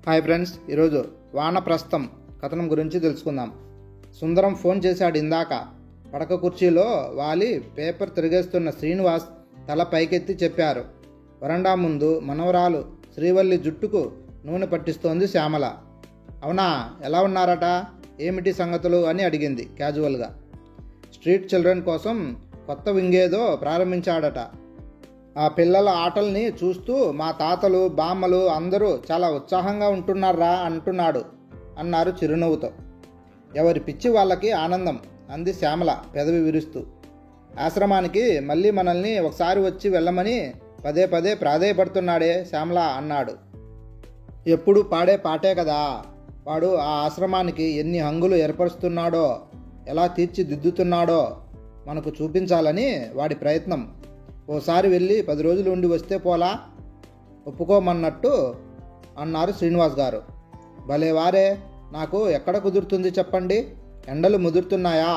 Hi friends, ఈరోజు వానప్రస్థం కథనం గురించి తెలుసుకుందాం. సుందరం ఫోన్ చేశాడు ఇందాక. పడక కుర్చీలో వాలి పేపర్ తిరిగేస్తున్న శ్రీనివాస్ తల పైకెత్తి చెప్పారు. వరండా ముందు మనవరాలు శ్రీవల్లి జుట్టుకు నూనె పట్టిస్తోంది శ్యామల. అవునా, ఎలా ఉన్నారట, ఏమిటి సంగతులు అని అడిగింది క్యాజువల్గా. స్ట్రీట్ చిల్డ్రన్ కోసం కొత్త వింగేదో ప్రారంభించాడట. ఆ పిల్లల ఆటల్ని చూస్తూ మా తాతలు బామ్మలు అందరూ చాలా ఉత్సాహంగా ఉంటున్నారా అంటున్నాడు అన్నారు చిరునవ్వుతో. ఎవరి పిచ్చి వాళ్ళకి ఆనందం అంది శ్యామల పెదవి విరుస్తూ. ఆశ్రమానికి మళ్ళీ మనల్ని ఒకసారి వచ్చి వెళ్ళమని పదే పదే ప్రాధేయపడుతున్నాడే శ్యామల అన్నాడు. ఎప్పుడు పాడే పాటే కదా, వాడు ఆ ఆశ్రమానికి ఎన్ని హంగులు ఏర్పరుస్తున్నాడో, ఎలా తీర్చిదిద్దుతున్నాడో మనకు చూపించాలని వాడి ప్రయత్నం. ఓసారి వెళ్ళి 10 రోజులు ఉండి వస్తే పోలా, ఒప్పుకోమన్నట్టు అన్నారు శ్రీనివాస్ గారు. భలే వారే, నాకు ఎక్కడ కుదురుతుంది చెప్పండి, ఎండలు ముదురుతున్నాయా,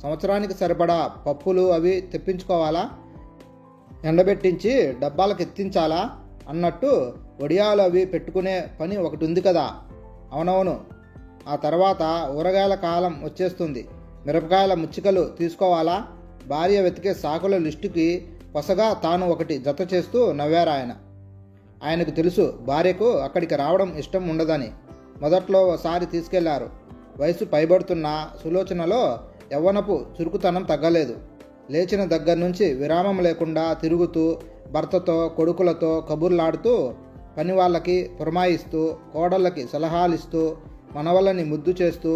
సంవత్సరానికి సరిపడా పప్పులు అవి తెప్పించుకోవాలా, ఎండబెట్టించి డబ్బాలకు ఎత్తించాలా అన్నట్టు వడియాలు అవి పెట్టుకునే పని ఒకటి ఉంది కదా. అవునవును, ఆ తర్వాత ఊరగాయల కాలం వచ్చేస్తుంది, మిరపకాయల ముచ్చికలు తీసుకోవాలా, భార్య వెతికే సాకుల లిస్టుకి కొసగా తాను ఒకటి జత చేస్తూ నవ్వారాయన. ఆయనకు తెలుసు భార్యకు అక్కడికి రావడం ఇష్టం ఉండదని. మొదట్లో ఓసారి తీసుకెళ్లారు. వయసు పైబడుతున్న సులోచనలో యవ్వనపు చురుకుతనం తగ్గలేదు. లేచిన దగ్గర నుంచి విరామం లేకుండా తిరుగుతూ భర్తతో కొడుకులతో కబుర్లాడుతూ పని వాళ్ళకి పురమాయిస్తూ కోడళ్ళకి సలహాలిస్తూ మనవళ్ళని ముద్దు చేస్తూ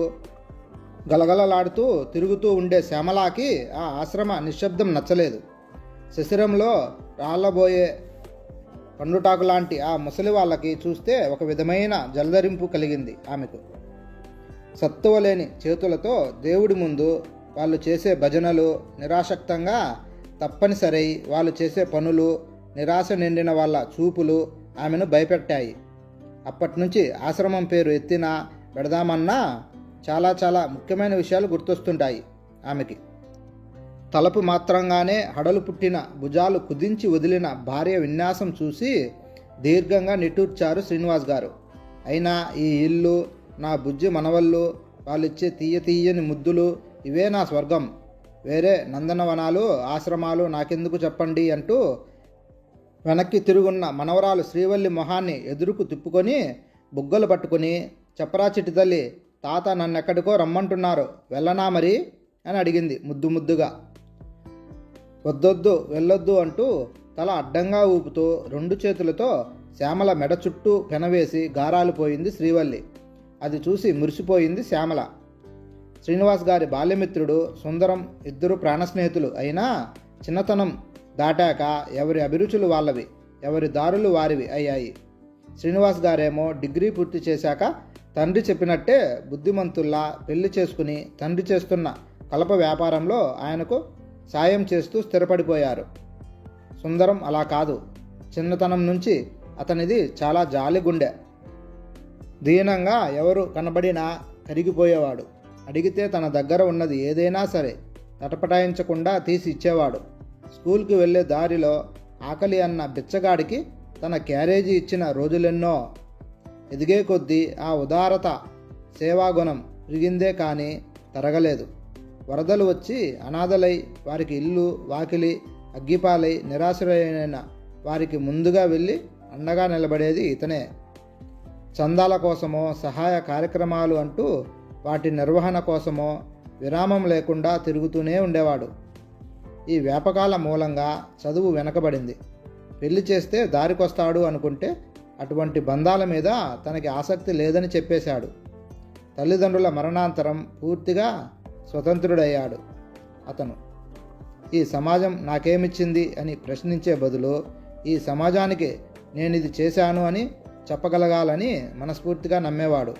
గలగలలాడుతూ తిరుగుతూ ఉండే శ్యామలాకి ఆ ఆశ్రమ నిశ్శబ్దం నచ్చలేదు. శిశిరంలో రాళ్ళబోయే పండుటాకు లాంటి ఆ ముసలి వాళ్ళకి చూస్తే ఒక విధమైన జలధరింపు కలిగింది ఆమెకు. సత్తువలేని చేతులతో దేవుడి ముందు వాళ్ళు చేసే భజనలు, నిరాసక్తంగా తప్పనిసరై వాళ్ళు చేసే పనులు, నిరాశ నిండిన వాళ్ళ చూపులు ఆమెను భయపెట్టాయి. అప్పటినుంచి ఆశ్రమం పేరు ఎత్తినా పెడదామన్నా చాలా చాలా ముఖ్యమైన విషయాలు గుర్తొస్తుంటాయి ఆమెకి. తలపు మాత్రంగానే హడలు పుట్టిన భుజాలు కుదించి వదిలిన భార్య విన్యాసం చూసి దీర్ఘంగా నిట్టూర్చారు శ్రీనివాస్ గారు. అయినా ఈ ఇల్లు, నా బుజ్జి మనవళ్ళు, వాళ్ళిచ్చే తీయని ముద్దులు, ఇవే నా స్వర్గం. వేరే నందనవనాలు ఆశ్రమాలు నాకెందుకు చెప్పండి అంటూ వెనక్కి తిరుగున్న మనవరాలు శ్రీవల్లి మొహాన్ని ఎదురుకు తిప్పుకొని బుగ్గలు పట్టుకుని, చెప్పరా చిట్టి తల్లి, తాత నన్నెక్కడికో రమ్మంటున్నారు, వెళ్ళనా మరి అని అడిగింది ముద్దుగా. వద్దొద్దు వెళ్ళొద్దు అంటూ తల అడ్డంగా ఊపుతూ 2 చేతులతో శ్యామల మెడ చుట్టూ పెనవేసి గారాలు పోయింది శ్రీవల్లి. అది చూసి మురిసిపోయింది శ్యామల. శ్రీనివాస్ గారి బాల్యమిత్రుడు సుందరం ఇద్దరు ప్రాణ స్నేహితులు అయినా చిన్నతనం దాటాక ఎవరి అభిరుచులు వాళ్ళవి, ఎవరి దారులు వారివి అయ్యాయి. శ్రీనివాస్ గారేమో డిగ్రీ పూర్తి చేశాక తండ్రి చెప్పినట్టే బుద్ధిమంతుల్లా పెళ్లి చేసుకుని తండ్రి చేస్తున్న కలప వ్యాపారంలో ఆయనకు సాయం చేస్తూ స్థిరపడిపోయారు. సుందరం అలా కాదు. చిన్నతనం నుంచి అతనిది చాలా జాలి గుండె. దీనంగా ఎవరు కనబడినా కరిగిపోయేవాడు. అడిగితే తన దగ్గర ఉన్నది ఏదైనా సరే తటపటాయించకుండా తీసి ఇచ్చేవాడు. స్కూల్కి వెళ్ళే దారిలో ఆకలి అన్న బిచ్చగాడికి తన క్యారేజీ ఇచ్చిన రోజులెన్నో. ఎదిగే కొద్దీ ఆ ఉదారత, సేవాగుణం పెరిగిందే కానీ తరగలేదు. వరదలు వచ్చి అనాథలై వారికి ఇల్లు వాకిలి అగ్గిపాలై నిరాశ్రయైన వారికి ముందుగా వెళ్ళి అండగా నిలబడేది ఇతనే. చందాల కోసమో సహాయ కార్యక్రమాలు అంటూ వాటి నిర్వహణ కోసమో విరామం లేకుండా తిరుగుతూనే ఉండేవాడు. ఈ వ్యాపకాల మూలంగా చదువు వెనకబడింది. పెళ్లి చేస్తే దారికొస్తాడు అనుకుంటే అటువంటి బంధాల మీద తనకి ఆసక్తి లేదని చెప్పేశాడు. తల్లిదండ్రుల మరణాంతరం పూర్తిగా స్వతంత్రుడయ్యాడు అతను. ఈ సమాజం నాకేమిచ్చింది అని ప్రశ్నించే బదులు ఈ సమాజానికి నేనిది చేశాను అని చెప్పగలగాలని మనస్ఫూర్తిగా నమ్మేవాడు.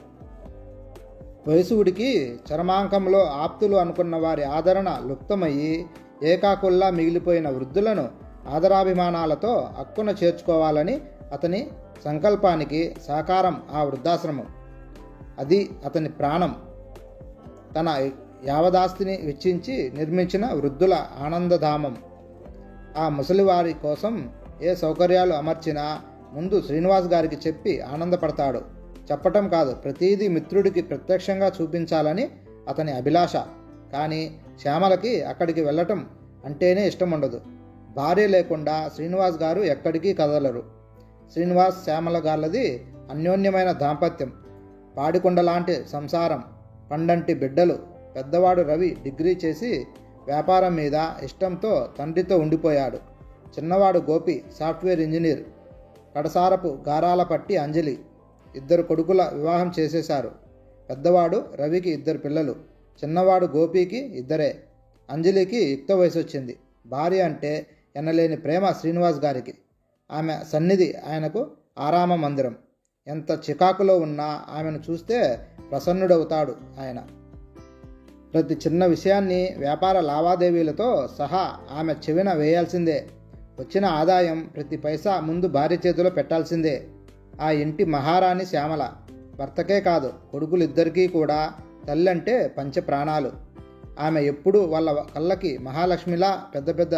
వయసుడికి చరమాంకంలో ఆప్తులు అనుకున్న వారి ఆదరణ లుప్తమయ్యి ఏకాకుల్లా మిగిలిపోయిన వృద్ధులను ఆదరాభిమానాలతో అక్కున చేర్చుకోవాలని అతని సంకల్పానికి సాకారం ఆ వృద్ధాశ్రమం. అది అతని ప్రాణం. తన యావదాస్తిని వెచ్చించి నిర్మించిన వృద్ధుల ఆనందధామం. ఆ ముసలివారి కోసం ఏ సౌకర్యాలు అమర్చినా ముందు శ్రీనివాస్ గారికి చెప్పి ఆనందపడతాడు. చెప్పటం కాదు, ప్రతీదీ మిత్రుడికి ప్రత్యక్షంగా చూపించాలని అతని అభిలాష. కానీ శ్యామలకి అక్కడికి వెళ్ళటం అంటేనే ఇష్టం ఉండదు. భార్య లేకుండా శ్రీనివాస్ గారు ఎక్కడికి కదలరు. శ్రీనివాస్ శ్యామల గార్లది అన్యోన్యమైన దాంపత్యం, పాడికొండ లాంటి సంసారం, పండంటి బిడ్డలు. పెద్దవాడు రవి డిగ్రీ చేసి వ్యాపారం మీద ఇష్టంతో తండ్రితో ఉండిపోయాడు. చిన్నవాడు గోపి సాఫ్ట్వేర్ ఇంజనీర్. కడసారపు గారాలపట్టి అంజలి. 2 కొడుకుల వివాహం చేసేశారు. పెద్దవాడు రవికి 2 పిల్లలు, చిన్నవాడు గోపికి 2. అంజలికి యుక్త వయసు వచ్చింది. భార్య అంటే ఎనలేని ప్రేమ శ్రీనివాస్ గారికి. ఆమె సన్నిధి ఆయనకు ఆరామ మందిరం. ఎంత చికాకులో ఉన్నా ఆమెను చూస్తే ప్రసన్నుడవుతాడు ఆయన. ప్రతి చిన్న విషయాన్ని వ్యాపార లావాదేవీలతో సహా ఆమె చెవిన వేయాల్సిందే. వచ్చిన ఆదాయం ప్రతి పైసా ముందు భార్య చేతిలో పెట్టాల్సిందే. ఆ ఇంటి మహారాణి శ్యామల. భర్తకే కాదు, కొడుకులిద్దరికీ కూడా తల్లి అంటే పంచ ప్రాణాలు. ఆమె ఎప్పుడూ వాళ్ళ కళ్ళకి మహాలక్ష్మిలా పెద్ద పెద్ద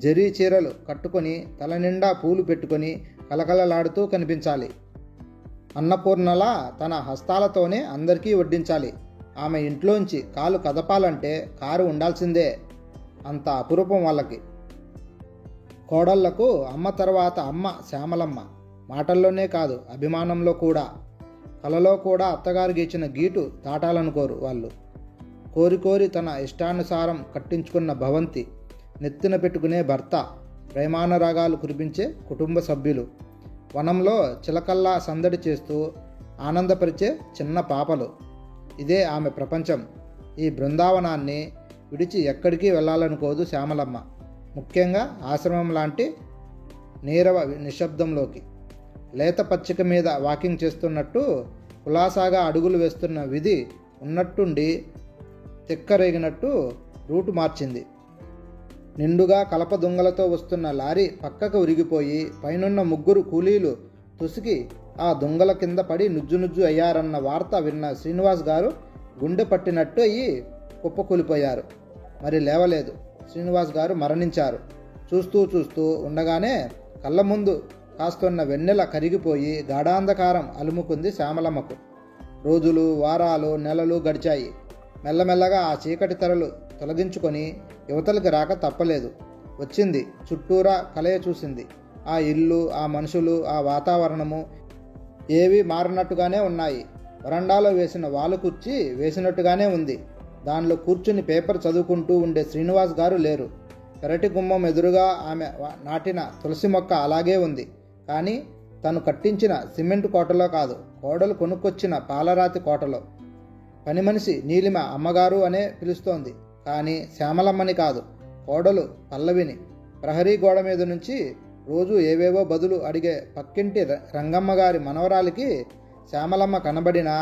జరీ చీరలు కట్టుకొని తల నిండా పూలు పెట్టుకొని కలకలలాడుతూ కనిపించాలి. అన్నపూర్ణలా తన హస్తాలతోనే అందరికీ వడ్డించాలి. ఆమె ఇంట్లోంచి కాలు కదపాలంటే కారు ఉండాల్సిందే. అంత అపురూపం వాళ్ళకి. కోడళ్లకు అమ్మ తర్వాత అమ్మ శ్యామలమ్మ. మాటల్లోనే కాదు, అభిమానంలో కూడా. కలలో కూడా అత్తగారు గీచిన గీటు దాటాలనుకోరు వాళ్ళు. కోరి కోరి తన ఇష్టానుసారం కట్టించుకున్న భవంతి, నెత్తిన పెట్టుకునే భర్త, ప్రేమానురాగాలు కురిపించే కుటుంబ సభ్యులు, వనంలో చిలకల్లా సందడి చేస్తూ ఆనందపరిచే చిన్న పాపలు. ఇదే ఆమె ప్రపంచం. ఈ బృందావనాన్ని విడిచి ఎక్కడికి వెళ్ళాలనుకోదు శ్యామలమ్మ. ముఖ్యంగా ఆశ్రమం లాంటి నీరవ నిశ్శబ్దంలోకి. లేత పచ్చిక మీద వాకింగ్ చేస్తున్నట్టు కులాసాగా అడుగులు వేస్తున్న విధి ఉన్నట్టుండి తిక్కరేగినట్టు రూటు మార్చింది. నిండుగా కలప దుంగలతో వస్తున్న లారీ పక్కకు ఉరిగిపోయి పైనున్న 3 కూలీలు తుసికి ఆ దుంగల కింద పడి నుజ్జు అయ్యారన్న వార్త విన్న శ్రీనివాస్ గారు గుండె పట్టినట్టు అయ్యి కుప్పకూలిపోయారు. మరి లేవలేదు. శ్రీనివాస్ గారు మరణించారు. చూస్తూ ఉండగానే కళ్ళ ముందు కాస్తున్న వెన్నెల కరిగిపోయి గాఢాంధకారం అలుముకుంది శ్యామలమ్మకు. రోజులు, వారాలు, నెలలు గడిచాయి. మెల్లమెల్లగా ఆ చీకటి తెరలు తొలగించుకొని యువతలకి రాక తప్పలేదు. వచ్చింది. చుట్టూరా కలయ చూసింది. ఆ ఇల్లు, ఆ మనుషులు, ఆ వాతావరణము ఏవి మారినట్టుగానే ఉన్నాయి. వరండాలో వేసిన వాలు కుర్చీ వేసినట్టుగానే ఉంది. దానిలో కూర్చుని పేపర్ చదువుకుంటూ ఉండే శ్రీనివాస్ గారు లేరు. పెరటి గుమ్మం ఎదురుగా ఆమె నాటిన తులసి మొక్క అలాగే ఉంది. కానీ తను కట్టించిన సిమెంట్ కోటలో కాదు, కోడలు కొనుక్కొచ్చిన పాలరాతి కోటలో. పని మనిషి నీలిమ అమ్మగారు అనే పిలుస్తోంది. కానీ శ్యామలమ్మని కాదు, కోడలు పల్లవిని. ప్రహరీ గోడ మీద నుంచి రోజు ఏవేవో బదులు అడిగే పక్కింటి రంగమ్మగారి మనవరాలికి శ్యామలమ్మ కనబడినా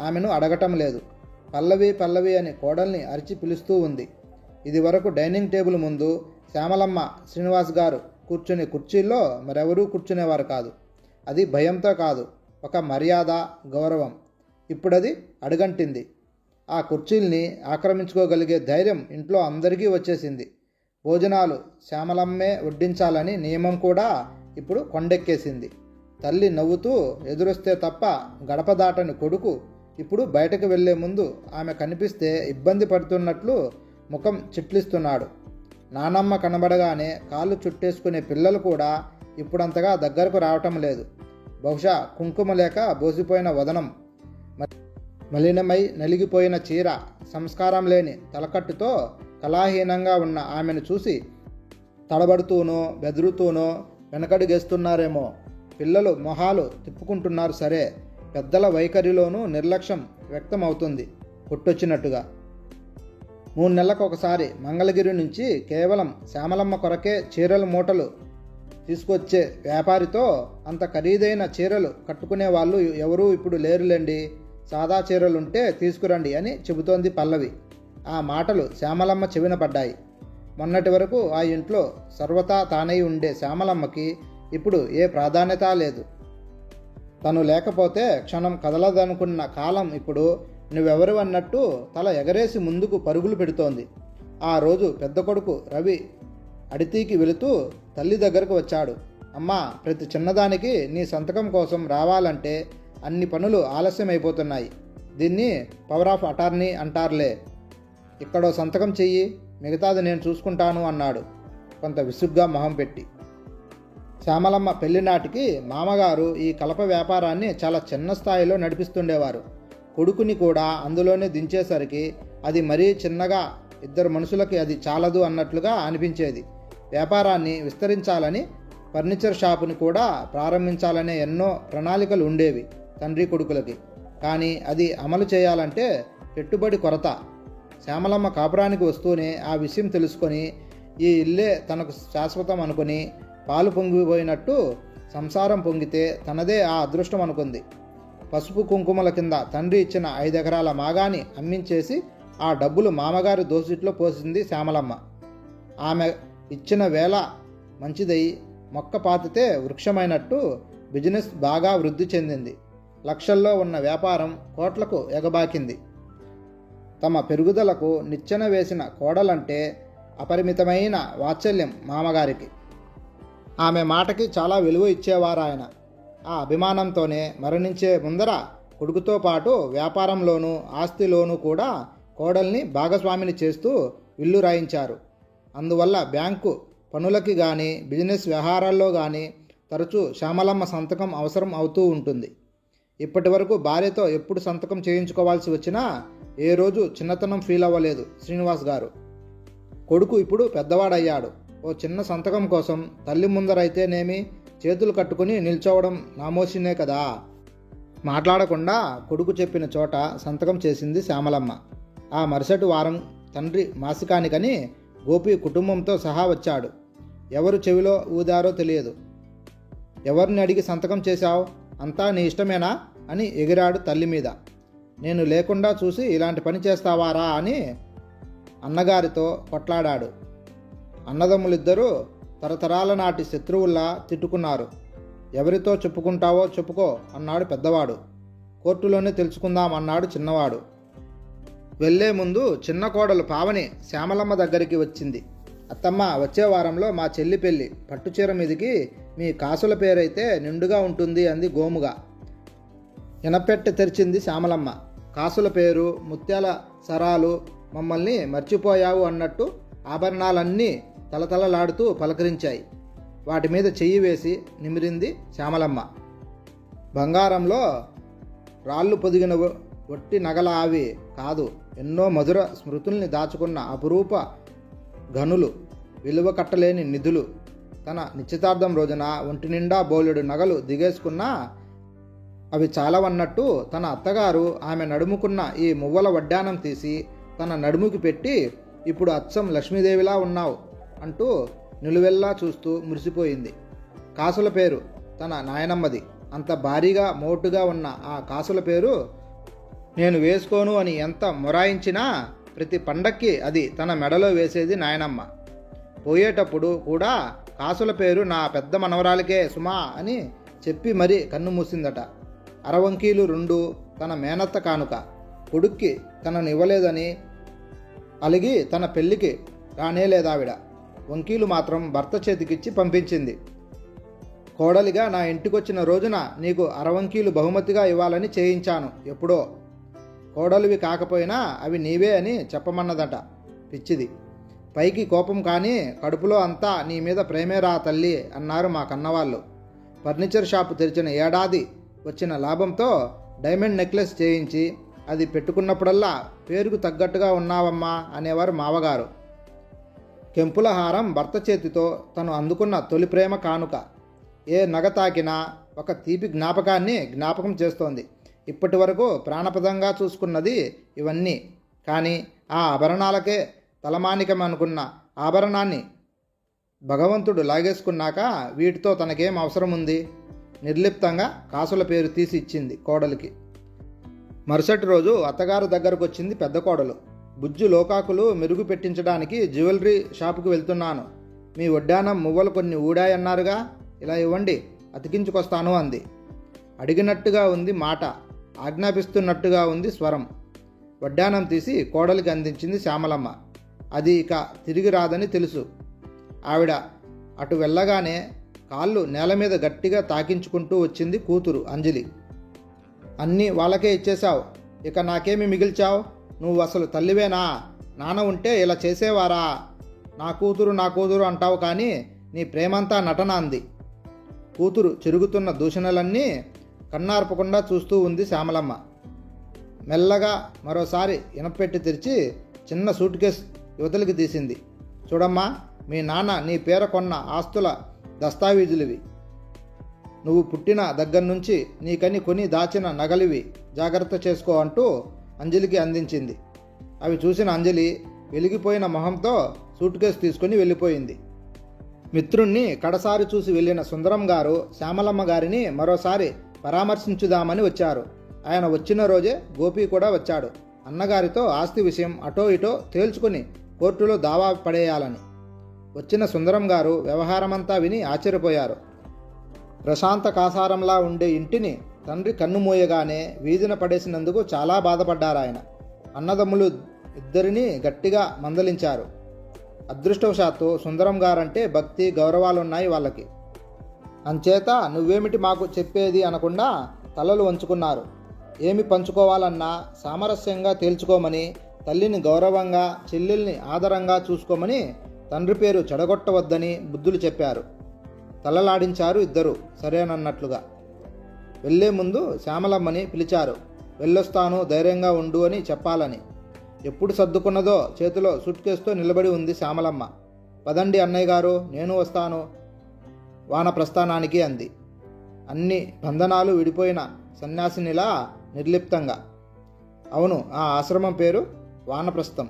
ఆమెను అడగటం లేదు. పల్లవి అని కోడల్ని అరిచి పిలుస్తూ ఉంది. ఇది వరకు డైనింగ్ టేబుల్ ముందు శ్యామలమ్మ, శ్రీనివాస్ గారు కూర్చునే కుర్చీల్లో మరెవరూ కూర్చునేవారు కాదు. అది భయంతో కాదు, ఒక మర్యాద, గౌరవం. ఇప్పుడది అడుగంటింది. ఆ కుర్చీల్ని ఆక్రమించుకోగలిగే ధైర్యం ఇంట్లో అందరికీ వచ్చేసింది. భోజనాలు శ్యామలమ్మే వడ్డించాలని నియమం కూడా ఇప్పుడు కొండెక్కేసింది. తల్లి నవ్వుతూ ఎదురొస్తే తప్ప గడప దాటని కొడుకు ఇప్పుడు బయటకు వెళ్లే ముందు ఆమె కనిపిస్తే ఇబ్బంది పడుతున్నట్లు ముఖం చిట్లిస్తున్నాడు. నానమ్మ కనబడగానే కాళ్ళు చుట్టేసుకునే పిల్లలు కూడా ఇప్పుడంతగా దగ్గరకు రావటం లేదు. బహుశా కుంకుమ లేక బోసిపోయిన వదనం, మలినమై నలిగిపోయిన చీర, సంస్కారం లేని తలకట్టుతో కళాహీనంగా ఉన్న ఆమెను చూసి తడబడుతూనో బెదురుతూనో వెనకడుగేస్తున్నారేమో. పిల్లలు మొహాలు తిప్పుకుంటున్నారు సరే, పెద్దల వైఖరిలోనూ నిర్లక్ష్యం వ్యక్తమవుతుంది కొట్టొచ్చినట్టుగా. 3 నెలలకు ఒకసారి మంగళగిరి నుంచి కేవలం శ్యామలమ్మ కొరకే చీరల మూటలు తీసుకొచ్చే వ్యాపారితో అంత ఖరీదైన చీరలు కట్టుకునే వాళ్ళు ఎవరూ ఇప్పుడు లేరులేండి, సాదా చీరలుంటే తీసుకురండి అని చెబుతోంది పల్లవి. ఆ మాటలు శ్యామలమ్మ చెవిన పడ్డాయి. మొన్నటి వరకు ఆ ఇంట్లో సర్వతా తానై ఉండే శ్యామలమ్మకి ఇప్పుడు ఏ ప్రాధాన్యత లేదు. తను లేకపోతే క్షణం కదలదనుకున్న కాలం ఇప్పుడు నువ్వెవరు అన్నట్టు తల ఎగరేసి ముందుకు పరుగులు పెడుతోంది. ఆ రోజు పెద్ద కొడుకు రవి అడితీకి వెళుతూ తల్లి దగ్గరకు వచ్చాడు. అమ్మా, ప్రతి చిన్నదానికి నీ సంతకం కోసం రావాలంటే అన్ని పనులు ఆలస్యం అయిపోతున్నాయి. దీన్ని పవర్ ఆఫ్ అటార్నీ అంటారులే. ఇక్కడో సంతకం చెయ్యి, మిగతాది నేను చూసుకుంటాను అన్నాడు కొంత విసుగ్గా మొహం పెట్టి. శ్యామలమ్మ పెళ్లినాటికి మామగారు ఈ కలప వ్యాపారాన్ని చాలా చిన్న స్థాయిలో నడిపిస్తుండేవారు. కొడుకుని కూడా అందులోనే దించేసరికి అది మరీ చిన్నగా, ఇద్దరు మనుషులకి అది చాలదు అన్నట్లుగా అనిపించేది. వ్యాపారాన్ని విస్తరించాలని, ఫర్నిచర్ షాపుని కూడా ప్రారంభించాలనే ఎన్నో ప్రణాళికలు ఉండేవి తండ్రి కొడుకులకి. కానీ అది అమలు చేయాలంటే పెట్టుబడి కొరత. శ్యామలమ్మ కాపురానికి వస్తూనే ఆ విషయం తెలుసుకొని ఈ ఇల్లే తనకు శాశ్వతం అనుకుని పాలు పొంగిపోయినట్టు సంసారం పొంగితే తనదే ఆ అదృష్టం అనుకుంది. పసుపు కుంకుమల కింద తండ్రి ఇచ్చిన 5 ఎకరాల మాగాని అమ్మించేసి ఆ డబ్బులు మామగారి దోసిట్లో పోసింది శ్యామలమ్మ. ఆమె ఇచ్చిన వేళ మంచిదై మొక్క పాతితే వృక్షమైనట్టు బిజినెస్ బాగా వృద్ధి చెందింది. లక్షల్లో ఉన్న వ్యాపారం కోట్లకు ఎగబాకింది. తమ పెరుగుదలకు నిచ్చెన వేసిన కోడలంటే అపరిమితమైన వాత్సల్యం మామగారికి. ఆమె మాటకి చాలా విలువ ఇచ్చేవారు ఆయన. ఆ అభిమానంతోనే మరణించే ముందర కొడుకుతో పాటు వ్యాపారంలోనూ ఆస్తిలోనూ కూడా కోడల్ని భాగస్వామిని చేస్తూ ఇల్లు రాయించారు. అందువల్ల బ్యాంకు పనులకి కానీ బిజినెస్ వ్యవహారాల్లో కానీ తరచూ శ్యామలమ్మ సంతకం అవసరం అవుతూ ఉంటుంది. ఇప్పటి వరకు భార్యతో ఎప్పుడు సంతకం చేయించుకోవాల్సి వచ్చినా ఏ రోజు చిన్నతనం ఫీల్ అవ్వలేదు శ్రీనివాస్ గారు. కొడుకు ఇప్పుడు పెద్దవాడయ్యాడు. ఓ చిన్న సంతకం కోసం తల్లి ముందరైతేనేమి చేతులు కట్టుకుని నిల్చోవడం నామోషినే కదా. మాట్లాడకుండా కొడుకు చెప్పిన చోట సంతకం చేసింది శ్యామలమ్మ. ఆ మరుసటి వారం తండ్రి మాసికానికని గోపి కుటుంబంతో సహా వచ్చాడు. ఎవరు చెవిలో ఊదారో తెలియదు. ఎవరిని అడిగి సంతకం చేశావు? అంతా నీ ఇష్టమేనా అని ఎగిరాడు తల్లి మీద. నేను లేకుండా చూసి ఇలాంటి పని చేస్తావారా అని అన్నగారితో కొట్లాడాడు. అన్నదమ్ములిద్దరూ తరతరాల నాటి శత్రువుల్లా తిట్టుకున్నారు. ఎవరితో చెప్పుకుంటావో చెప్పుకో అన్నాడు పెద్దవాడు. కోర్టులోనే తెలుసుకుందాం అన్నాడు చిన్నవాడు. వెళ్లే ముందు చిన్న కోడలు పావని శ్యామలమ్మ దగ్గరికి వచ్చింది. అత్తమ్మ, వచ్చే వారంలో మా చెల్లి పెళ్ళి. పట్టుచీర మీదికి మీ కాసుల పేరైతే నిండుగా ఉంటుంది అంది గోముగా. ఎనపెట్టె తెరిచింది శ్యామలమ్మ. కాసుల పేరు, ముత్యాల సరాలు, మమ్మల్ని మర్చిపోయావు అన్నట్టు ఆభరణాలన్నీ తలతలలాడుతూ పలకరించాయి. వాటి మీద చెయ్యి వేసి నిమిరింది శ్యామలమ్మ. బంగారంలో రాళ్ళు పొదిగిన ఒట్టి నగల అవి కాదు, ఎన్నో మధుర స్మృతుల్ని దాచుకున్న అపురూప గనులు, విలువ కట్టలేని నిధులు. తన నిశ్చితార్థం రోజున ఒంటి నిండా బోలెడు నగలు దిగేసుకున్నా అవి చాలవన్నట్టు తన అత్తగారు ఆమె నడుముకున్న ఈ మువ్వల వడ్డానం తీసి తన నడుముకి పెట్టి, ఇప్పుడు అచ్చం లక్ష్మీదేవిలా ఉన్నావు అంటూ నిలువెల్లా చూస్తూ మురిసిపోయింది. కాసుల పేరు తన నాయనమ్మది. అంత భారీగా మోటుగా ఉన్న ఆ కాసుల పేరు నేను వేసుకోను అని ఎంత మొరాయించినా ప్రతి పండక్కి అది తన మెడలో వేసేది నాయనమ్మ. పోయేటప్పుడు కూడా కాసుల పేరు నా పెద్ద మనవరాలికే సుమా అని చెప్పి మరీ కన్ను మూసిందట. అరవంకీలు 2 తన మేనత్త కానుక. కొడుక్కి తనను ఇవ్వలేదని అలిగి తన పెళ్లికి రానేలేదావిడ. వంకీలు మాత్రం భర్త చేతికిచ్చి పంపించింది. కోడలిగా నా ఇంటికొచ్చిన రోజున నీకు 6 వంకీలు బహుమతిగా ఇవ్వాలని చేయించాను ఎప్పుడో. కోడలివి కాకపోయినా అవి నీవే అని చెప్పమన్నదట. పిచ్చిది. పైకి కోపం కానీ కడుపులో అంతా నీ మీద ప్రేమేరా తల్లి అన్నారు మా కన్నవాళ్ళు. ఫర్నిచర్ షాపు తెరిచిన ఏడాది వచ్చిన లాభంతో డైమండ్ నెక్లెస్ చేయించి అది పెట్టుకున్నప్పుడల్లా పేరుకు తగ్గట్టుగా ఉన్నావమ్మా అనేవారు మావగారు. కెంపుల హారం భర్త చేతితో తను అందుకున్న తొలి ప్రేమ కానుక. ఏ నగ తాకినా ఒక తీపి జ్ఞాపకాన్ని జ్ఞాపకం చేస్తోంది. ఇప్పటి వరకు ప్రాణప్రదంగా చూసుకున్నది ఇవన్నీ. కానీ ఆ ఆభరణాలకే తలమానికం అనుకున్న ఆభరణాన్ని భగవంతుడు లాగేసుకున్నాక వీటితో తనకేం అవసరం ఉంది? నిర్లిప్తంగా కాసుల పేరు తీసి ఇచ్చింది కోడలికి. మరుసటి రోజు అత్తగారు దగ్గరకు వచ్చింది పెద్ద కోడలు. బుజ్జు లోకాకులు మెరుగు పెట్టించడానికి జ్యువెలరీ షాపుకి వెళ్తున్నాను. మీ వడ్డానం మువ్వలు కొన్ని ఊడాయన్నారుగా, ఇలా ఇవ్వండి, అతికించుకొస్తాను అంది. అడిగినట్టుగా ఉంది మాట, ఆజ్ఞాపిస్తున్నట్టుగా ఉంది స్వరం. వడ్డానం తీసి కోడలికి అందించింది శ్యామలమ్మ. అది ఇక తిరిగి రాదని తెలుసు. ఆవిడ అటు వెళ్ళగానే కాళ్ళు నేల మీద గట్టిగా తాకించుకుంటూ వచ్చింది కూతురు అంజలి. అన్నీ వాళ్ళకే ఇచ్చేశావు, ఇక నాకేమి మిగిల్చావు? నువ్వు అసలు తల్లివేనా? నాన్న ఉంటే ఇలా చేసేవారా? నా కూతురు అంటావు కానీ నీ ప్రేమంతా నటన అంది. కూతురు చెరుగుతున్న దూషణలన్నీ కన్నార్పకుండా చూస్తూ ఉంది శ్యామలమ్మ. మెల్లగా మరోసారి ఇనపెట్టి తెరిచి చిన్న సూట్ కేస్ యువతలికి తీసింది. చూడమ్మా, మీ నాన్న నీ పేర కొన్న ఆస్తుల దస్తావీజులివి. నువ్వు పుట్టిన దగ్గర నుంచి నీకని కొని దాచిన నగలివి, జాగ్రత్త చేసుకో అంటూ అంజలికి అందించింది. అవి చూసిన అంజలి వెలిగిపోయిన మొహంతో సూట్ కేసు తీసుకుని వెళ్ళిపోయింది. మిత్రుణ్ణి కడసారి చూసి వెళ్ళిన సుందరం గారు శ్యామలమ్మ గారిని మరోసారి పరామర్శించుదామని వచ్చారు. ఆయన వచ్చిన రోజే గోపి కూడా వచ్చాడు. అన్నగారితో ఆస్తి విషయం అటో ఇటో తేల్చుకుని కోర్టులో దావా పడేయాలని. వచ్చిన సుందరం గారు వ్యవహారమంతా విని ఆశ్చర్యపోయారు. ప్రశాంత కాసారంలా ఉండే ఇంటిని తండ్రి కన్నుమూయగానే వీధిన పడేసినందుకు చాలా బాధపడ్డారాయన. అన్నదమ్ములు ఇద్దరినీ గట్టిగా మందలించారు. అదృష్టవశాత్తు సుందరం గారంటే భక్తి గౌరవాలున్నాయి వాళ్ళకి. అంచేత నువ్వేమిటి మాకు చెప్పేది అనకుండా తలలు వంచుకున్నారు. ఏమి పంచుకోవాలన్నా సామరస్యంగా తేల్చుకోమని, తల్లిని గౌరవంగా, చెల్లెల్ని ఆదరంగా చూసుకోమని, తండ్రి పేరు చెడగొట్టవద్దని బుద్ధులు చెప్పారు. తలలాడించారు ఇద్దరు సరేనన్నట్లుగా. వెళ్లే ముందు శ్యామలమ్మని పిలిచారు. వెళ్ళొస్తాను, ధైర్యంగా ఉండు అని చెప్పాలని. ఎప్పుడు సర్దుకున్నదో చేతిలో సూట్ కేసుతో నిలబడి ఉంది శ్యామలమ్మ. పదండి అన్నయ్య గారు, నేను వస్తాను వానప్రస్థానానికి అంది. అన్ని బంధనాలు విడిపోయిన సన్యాసినిలా నిర్లిప్తంగా. అవును, ఆ ఆశ్రమం పేరు వానప్రస్థం.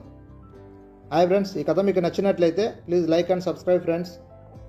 హాయ్ ఫ్రెండ్స్, ఈ కథ మీకు నచ్చినట్లయితే please like and subscribe friends.